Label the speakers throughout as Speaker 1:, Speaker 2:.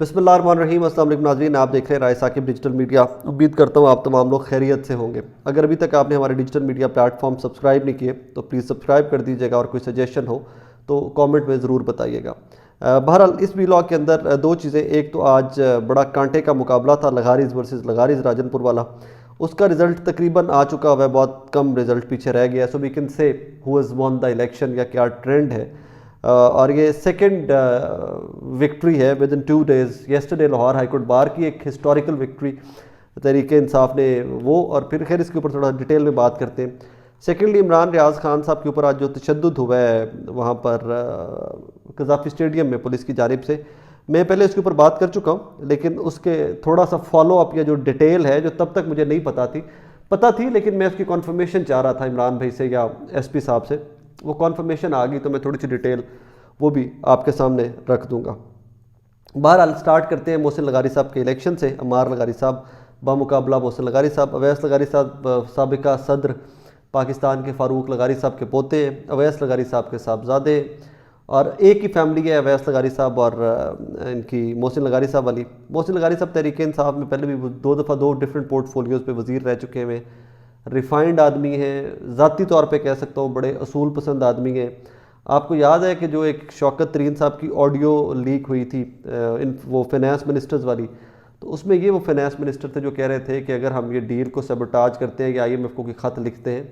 Speaker 1: بسم اللہ الرحمن الرحیم۔ السلام علیکم ناظرین، آپ دیکھ رہے ہیں رائے ثاقب ڈیجیٹل میڈیا۔ امید کرتا ہوں آپ تمام لوگ خیریت سے ہوں گے۔ اگر ابھی تک آپ نے ہمارے digital media plate form subscribe نہیں کیے تو پلیز سبسکرائب کر دیجیے گا، اور کوئی سجیشن ہو تو کامنٹ میں ضرور بتائیے گا۔ بہرحال اس ویلاگ کے اندر دو چیزیں، ایک تو آج بڑا کانٹے کا مقابلہ تھا لغاریز ورسز لغاریز راجن پور والا، اس کا رزلٹ تقریباً آ چکا ہوا ہے، بہت کم رزلٹ پیچھے رہ گیا ہے۔ سو we can say who has won the election, یا کیا ٹرینڈ ہے۔ اور یہ سیکنڈ وکٹری ہے within 2 days۔ Yesterday Lahore high court bar کی ایک ہسٹوریکل وکٹری تحریک انصاف نے وہ، اور پھر خیر اس کے اوپر تھوڑا ڈیٹیل میں بات کرتے ہیں۔ سیکنڈلی عمران ریاض خان صاحب کے اوپر آج جو تشدد ہوا ہے وہاں پر قذافی اسٹیڈیم میں پولیس کی جانب سے، میں پہلے اس کے اوپر بات کر چکا ہوں، لیکن اس کے تھوڑا سا فالو اپ یا جو ڈیٹیل ہے جو تب تک مجھے نہیں پتہ تھی لیکن میں اس کی کنفرمیشن چاہ رہا تھا عمران بھائی سے یا ایس پی صاحب سے، وہ کنفرمیشن آ گئی تو میں تھوڑی سی ڈیٹیل وہ بھی آپ کے سامنے رکھ دوں گا۔ بہرحال سٹارٹ کرتے ہیں محسن لغاری صاحب کے الیکشن سے۔ عمار لغاری صاحب بمقابلہ محسن لغاری صاحب۔ اویس لغاری صاحب سابقہ صدر پاکستان کے فاروق لغاری صاحب کے پوتے ہیں، اویس لغاری صاحب کے صاحبزادے، اور ایک ہی فیملی ہے اویس لغاری صاحب اور ان کی محسن لغاری صاحب والی۔ محسن لغاری صاحب تحریک انصاف میں پہلے بھی 2 دفعہ 2 ڈفرینٹ پورٹ فولیوز پہ وزیر رہ چکے ہیں، ریفائنڈ آدمی ہیں، ذاتی طور پہ کہہ سکتا ہوں بڑے اصول پسند آدمی ہیں۔ آپ کو یاد ہے کہ جو ایک شوکت ترین صاحب کی آڈیو لیک ہوئی تھی وہ فائنانس منسٹرز والی، تو اس میں یہ وہ فائنانس منسٹر تھے جو کہہ رہے تھے کہ اگر ہم یہ ڈیل کو سیبوٹاج کرتے ہیں یا IMF کو کوئی خط لکھتے ہیں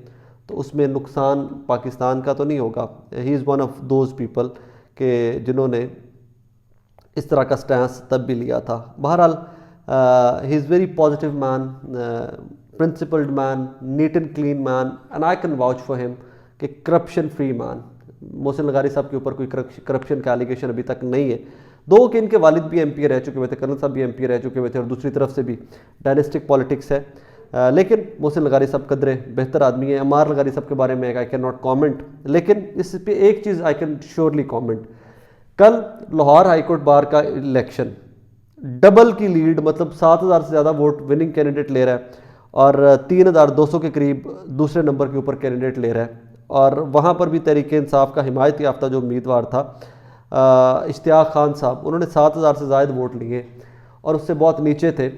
Speaker 1: تو اس میں نقصان پاکستان کا تو نہیں ہوگا۔ He is one of those people کہ جنہوں نے اس طرح کا سٹینس تب بھی لیا تھا۔ بہرحال he is very positive man, principled man, neat and clean man, and I can vouch for him کہ کرپشن فری مین۔ محسن لغاری صاحب کے اوپر کوئی کرپشن کا ایلیگیشن ابھی تک نہیں ہے، دو کہ ان کے والد بھی MP رہ چکے ہوئے تھے، کرنل صاحب بھی MP رہ چکے ہوئے تھے، اور دوسری طرف سے بھی ڈائنسٹک پالیٹکس ہے، لیکن محسن لغاری صاحب قدرے بہتر آدمی ہیں۔ عمار لغاری صاحب کے بارے میں آئی کین ناٹ کامنٹ، لیکن اس پہ ایک چیز آئی کین شیورلی کامنٹ۔ کل لاہور ہائی کورٹ بار کا الیکشن ڈبل کی لیڈ، مطلب 7,000 سے زیادہ ووٹ وننگ کینڈیڈیٹ لے رہا ہے، اور 3,200 کے قریب دوسرے نمبر کے اوپر کینڈیڈیٹ لے رہا ہے، اور وہاں پر بھی تحریک انصاف کا حمایت یافتہ جو امیدوار تھا اشتیاق خان صاحب، انہوں نے 7,000 سے زائد ووٹ لیے، اور اس سے بہت نیچے تھے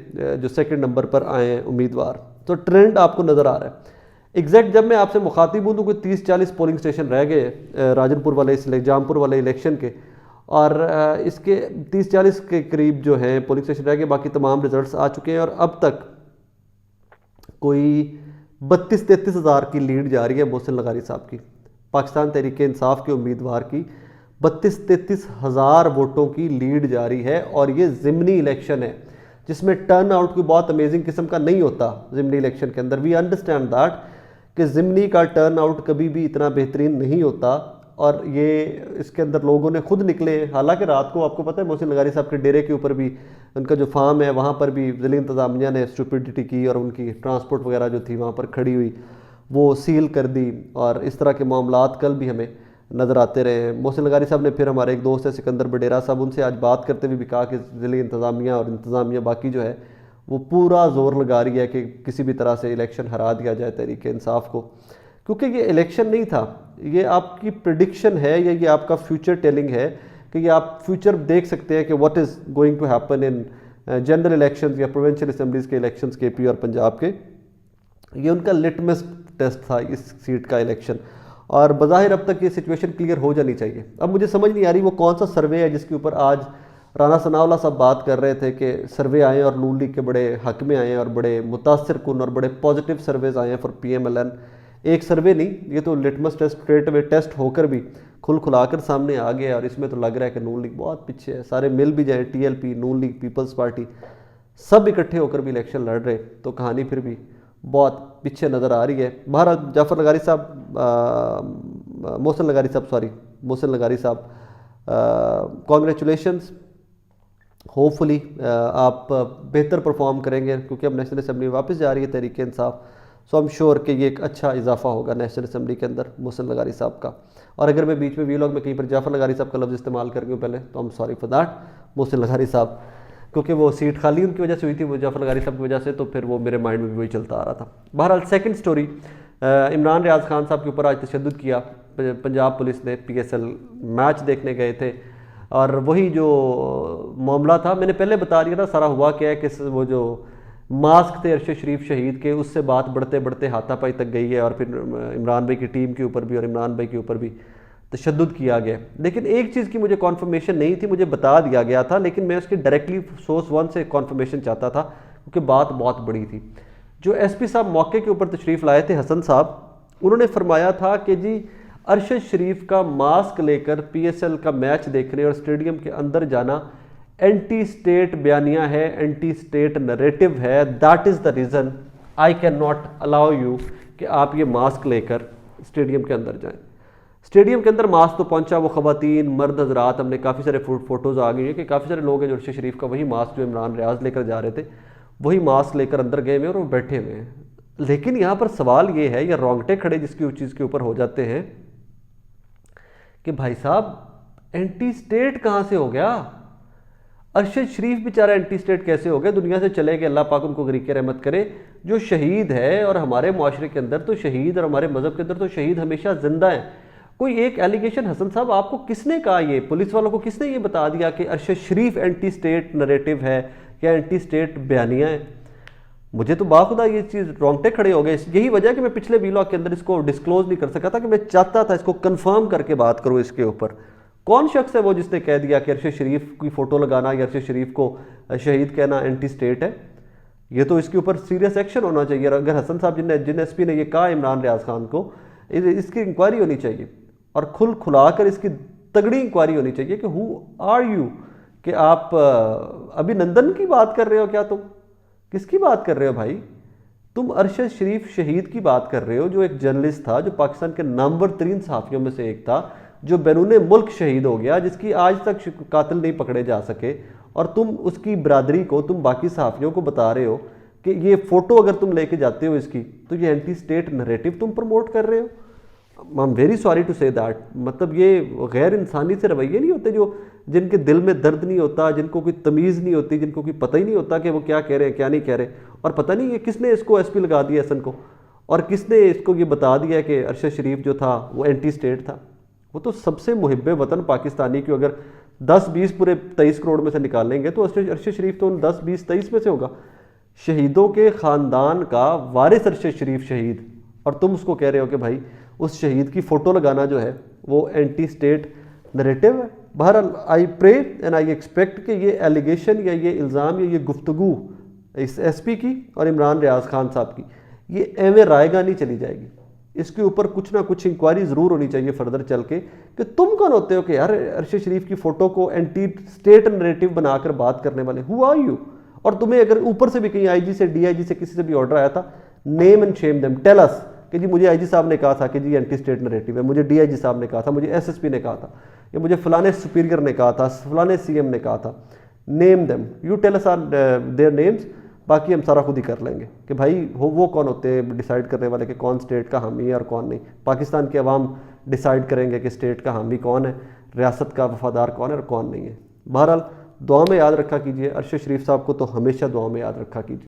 Speaker 1: جو سیکنڈ نمبر پر آئے ہیں امیدوار۔ تو ٹرینڈ آپ کو نظر آ رہا ہے۔ ایگزیکٹ جب میں آپ سے مخاطب ہوں تو کوئی 30-40 پولنگ اسٹیشن رہ گئے راجن پور والے جام پور والے الیکشن کے، اور اس کے 30-40 کے قریب جو ہیں پولنگ اسٹیشن رہ گئے، باقی تمام ریزلٹس آ چکے ہیں، اور اب تک کوئی 32-33 ہزار کی لیڈ جا رہی ہے محسن لغاری صاحب کی، پاکستان تحریک انصاف کے امیدوار کی 32-33 ہزار ووٹوں کی لیڈ جاری ہے، اور یہ ضمنی الیکشن ہے جس میں ٹرن آؤٹ کوئی بہت امیزنگ قسم کا نہیں ہوتا۔ ضمنی الیکشن کے اندر وی انڈرسٹینڈ دیٹ کہ ضمنی کا ٹرن آؤٹ کبھی بھی اتنا بہترین نہیں ہوتا، اور یہ اس کے اندر لوگوں نے خود نکلے، حالانکہ رات کو آپ کو پتہ ہے محسن لغاری صاحب کے ڈیرے کے اوپر بھی ان کا جو فارم ہے وہاں پر بھی ضلعی انتظامیہ نے اسٹوپیڈیٹی کی، اور ان کی ٹرانسپورٹ وغیرہ جو تھی وہاں پر کھڑی ہوئی وہ سیل کر دی، اور اس طرح کے معاملات کل بھی ہمیں نظر آتے رہے ہیں۔ محسن لغاری صاحب نے پھر ہمارے ایک دوست ہے سکندر بڈیرا صاحب، ان سے آج بات کرتے ہوئے بھی کہا کہ ضلعی انتظامیہ اور انتظامیہ باقی جو ہے وہ پورا زور لگا رہی ہے کہ کسی بھی طرح سے الیکشن ہرا دیا جائے تحریک انصاف کو، کیونکہ یہ الیکشن نہیں تھا، یہ آپ کی پریڈکشن ہے، یا یہ آپ کا فیوچر ٹیلنگ ہے کہ یہ آپ فیوچر دیکھ سکتے ہیں کہ what is going to happen in general elections یا پروونشل اسمبلیز کے الیکشنز KP اور پنجاب کے۔ یہ ان کا لٹمس ٹیسٹ تھا اس سیٹ کا الیکشن، اور بظاہر اب تک یہ سچویشن کلیئر ہو جانی چاہیے۔ اب مجھے سمجھ نہیں آ رہی وہ کون سا سروے ہے جس کے اوپر آج رانا ثناء اللہ صاحب بات کر رہے تھے کہ سروے آئے ہیں اور نون لیگ کے بڑے حق میں آئے ہیں، اور بڑے متاثر کن اور بڑے پازیٹیو سرویز آئے ہیں فار PMLN۔ ایک سروے نہیں، یہ تو litmus test straight away test ہو کر بھی کھلا کر سامنے آ گیا، اور اس میں تو لگ رہا ہے کہ نون لیگ بہت پیچھے ہے۔ سارے مل بھی جائیں، TLP، نون لیگ، پیپلز پارٹی، سب اکٹھے ہو کر بھی الیکشن لڑ رہے تو کہانی پھر بھی بہت پیچھے نظر آ رہی ہے۔ بہرحال جعفر لغاری صاحب محسن لغاری صاحب کانگریچولیشنز، ہوپ فلی آپ بہتر پرفارم کریں گے، کیونکہ اب نیشنل اسمبلی میں واپس جا رہی ہے تحریک انصاف، سو ایم شیور کہ یہ ایک اچھا اضافہ ہوگا نیشنل اسمبلی کے اندر محسن لغاری صاحب کا۔ اور اگر میں بیچ میں ویلاگ میں کہیں پر جعفر لغاری صاحب کا لفظ استعمال کر گیا پہلے تو سوری فار دیٹ محسن لغاری صاحب، کیونکہ وہ سیٹ خالی ان کی وجہ سے ہوئی تھی، وہ جعفر لغاری صاحب کی وجہ سے، تو پھر وہ میرے مائنڈ میں بھی وہی چلتا آ رہا تھا۔ بہرحال سیکنڈ سٹوری، عمران ریاض خان صاحب کے اوپر آج تشدد کیا پنجاب پولیس نے۔ PSL میچ دیکھنے گئے تھے اور وہی جو معاملہ تھا میں نے پہلے بتا دیا تھا سارا ہوا کیا ہے کہ وہ جو ماسک تھے ارشد شریف شہید کے، اس سے بات بڑھتے بڑھتے ہاتھا پائی تک گئی ہے، اور پھر عمران بھائی کی ٹیم کے اوپر بھی اور عمران بھائی کے اوپر بھی تشدد کیا گیا۔ لیکن ایک چیز کی مجھے کنفرمیشن نہیں تھی، مجھے بتا دیا گیا تھا، لیکن میں اس کی ڈائریکٹلی سورس 1 سے کنفرمیشن چاہتا تھا کیونکہ بات بہت بڑی تھی۔ جو ایس پی صاحب موقع کے اوپر تشریف لائے تھے حسن صاحب، انہوں نے فرمایا تھا کہ جی ارشد شریف کا ماسک لے کر پی ایس ایل کا میچ دیکھنے اور اسٹیڈیم کے اندر جانا اینٹی اسٹیٹ بیانیہ ہے، اینٹی اسٹیٹ نریٹو ہے، that is the reason I can not allow you کہ آپ یہ ماسک لے کر اسٹیڈیم کے اندر جائیں۔ اسٹیڈیم کے اندر ماسک تو پہنچا، وہ خواتین مرد حضرات، ہم نے کافی سارے فوٹوز آ گئی ہیں کہ کافی سارے لوگ ہیں جو ارشد شریف کا وہی ماسک جو عمران ریاض لے کر جا رہے تھے وہی ماسک لے کر اندر گئے ہوئے اور وہ بیٹھے ہوئے ہیں۔ لیکن یہاں پر سوال یہ ہے، یا رونگٹے کھڑے جس کی چیز کے اوپر ہو جاتے ہیں کہ بھائی صاحب اینٹی اسٹیٹ کہاں سے ہو گیا؟ ارشد شریف بیچارہ اینٹی اسٹیٹ کیسے ہو گیا؟ دنیا سے چلے گئے، اللہ پاک ان کو غریق رحمت کرے۔ جو شہید ہے، اور ہمارے معاشرے کے اندر تو شہید، اور ہمارے مذہب کے اندر تو شہید ہمیشہ زندہ ہیں۔ کوئی ایک ایلیگیشن حسن صاحب آپ کو کس نے کہا، یہ پولیس والوں کو کس نے یہ بتا دیا کہ ارشد شریف اینٹی اسٹیٹ نریٹو ہے یا اینٹی اسٹیٹ بیانیہ ہے؟ مجھے تو باخدا یہ چیز رونگٹے کھڑے ہو گئے۔ یہی وجہ ہے کہ میں پچھلے ویلاگ کے اندر اس کو ڈسکلوز نہیں کر سکا تھا، کہ میں چاہتا تھا اس کو کنفرم کر کے بات کروں اس کے اوپر۔ کون شخص ہے وہ جس نے کہہ دیا کہ ارشد شریف کی فوٹو لگانا یا ارشد شریف کو شہید کہنا اینٹی اسٹیٹ ہے؟ یہ تو اس کے اوپر سیریس ایکشن ہونا چاہیے۔ اگر حسن صاحب جن ایس پی نے یہ کہا عمران ریاض خان کو، اس کی انکوائری ہونی چاہیے، اور کھلا کر اس کی تگڑی انکوائری ہونی چاہیے کہ ہو آر یو، کہ آپ ابھی نندن کی بات کر رہے ہو کیا؟ تم کس کی بات کر رہے ہو بھائی؟ تم ارشد شریف شہید کی بات کر رہے ہو، جو ایک جرنلسٹ تھا، جو پاکستان کے نمبر 3 صحافیوں میں سے ایک تھا، جو بیرون ملک شہید ہو گیا، جس کی آج تک قاتل نہیں پکڑے جا سکے، اور تم اس کی برادری کو، تم باقی صحافیوں کو بتا رہے ہو کہ یہ فوٹو اگر تم لے کے جاتے ہو اس کی تو یہ اینٹی اسٹیٹ نریٹو تم پروموٹ کر رہے ہو۔ I'm very sorry to say that۔ مطلب یہ غیر انسانی سے رویے نہیں ہوتے، جن کے دل میں درد نہیں ہوتا، جن کو کوئی تمیز نہیں ہوتی، جن کو کوئی پتہ ہی نہیں ہوتا کہ وہ کیا کہہ رہے ہیں کیا نہیں کہہ رہے۔ اور پتہ نہیں یہ کس نے اس کو ایس پی لگا دیا حسن کو، اور کس نے اس کو یہ بتا دیا کہ ارشد شریف جو تھا وہ اینٹی اسٹیٹ تھا۔ وہ تو سب سے محب وطن پاکستانی کی اگر 10-20 پورے 23 کروڑ میں سے نکالیں گے تو ارشد شریف تو ان 10-20-23 میں سے ہوگا۔ شہیدوں کے خاندان کا وارث ارشد شریف شہید، اور تم اس کو کہہ رہے ہو کہ بھائی اس شہید کی فوٹو لگانا جو ہے وہ اینٹی اسٹیٹ نریٹو ہے۔ بہرحال آئی پرے اینڈ آئی ایکسپیکٹ کہ یہ ایلیگیشن یا یہ الزام یا یہ گفتگو اس ایس پی کی اور عمران ریاض خان صاحب کی یہ ایویں رائے گاہ نہیں چلی جائے گی۔ اس کے اوپر کچھ نہ کچھ انکوائری ضرور ہونی چاہیے فردر چل کے، کہ تم کون ہوتے ہو کہ یار ارشد شریف کی فوٹو کو اینٹی اسٹیٹ نریٹو بنا کر بات کرنے والے؟ Who are you? اور تمہیں اگر اوپر سے بھی کہیں آئی جی سے، ڈی آئی جی سے، کسی سے بھی آرڈر آیا تھا، name and shame them, tell us کہ جی مجھے آئی جی صاحب نے کہا تھا کہ جی اینٹی اسٹیٹ نریٹو ہے، مجھے ڈی آئی جی صاحب نے کہا تھا، مجھے ایس ایس پی نے کہا تھا، یا مجھے فلانے سپیریئر نے کہا تھا، فلانے سی ایم نے کہا تھا۔ Name them, you tell us their names, باقی ہم سارا خود ہی کر لیں گے کہ بھائی وہ کون ہوتے ہیں ڈیسائیڈ کرنے والے کہ کون اسٹیٹ کا حامی ہے اور کون نہیں۔ پاکستان کے عوام ڈیسائیڈ کریں گے کہ اسٹیٹ کا حامی کون ہے، ریاست کا وفادار کون ہے اور کون نہیں ہے۔ بہرحال دعا میں یاد رکھا کیجیے، ارشد شریف صاحب کو تو ہمیشہ دعا میں یاد رکھا کیجیے۔